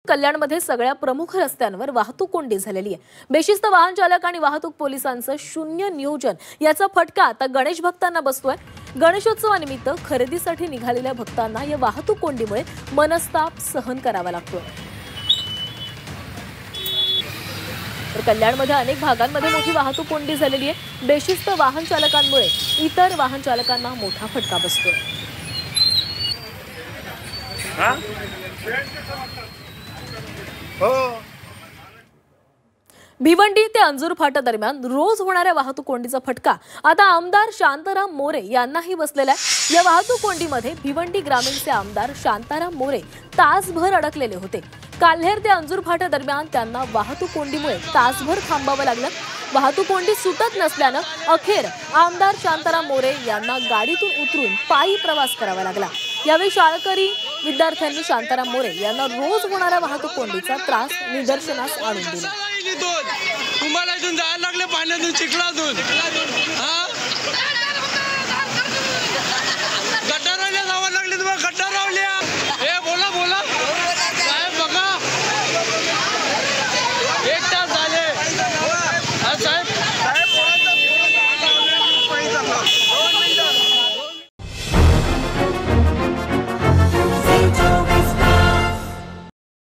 कल्याणमध्ये सगळ्या प्रमुख रस्त्यांवर वाहतूक कोंडी झालेली आहे। बेशिस्त वाहन चालक आणि वाहतूक पोलिसांचं शून्य नियोजन याचा फटका आता गणेश भक्तांना बसतोय। गणेशोत्सवानिमित्त खरेदीसाठी निघालेल्या भक्तांना या वाहतूक कोंडीमुळे मनस्ताप सहन करावा लागतोय। तर कल्याणमध्ये अनेक भागांमध्ये मोठी वाहतूक कोंडी झालेली आहे। बेशिस्त वाहन चालकांमुळे इतर वाहन चालकांना मोठा फटका बसतोय। भिवंडी ते अंजूर फाटा दरम्यान रोज होणाऱ्या वाहतूक कोंडीचा फटका आता आमदार शांताराम मोरे यांनाही बसलेला आहे। या वाहतूक कोंडीमध्ये भिवंडी ग्रामीणचे आमदार शांताराम मोरे तासभर अडकलेले होते। काल्हेर ते अंजूर फाटा दरम्यान त्यांना वाहतूक कोंडीमुळे तासभर थांबावं लागलं। वाहतूक कोंडी सुटत नसल्यानं अखेर आमदार शांताराम मोरे यांना गाडीतून उतरून पायी प्रवास करावा लागला। यावेळी शाळकरी विद्यार्थ्यांनी शांताराम मोरे यांना रोज होणाऱ्या वाहतूक कोंडीचा त्रास निदर्शनास आणून दिला। तुम्हाला इथून जायला लागले पाण्यातून चिखलातून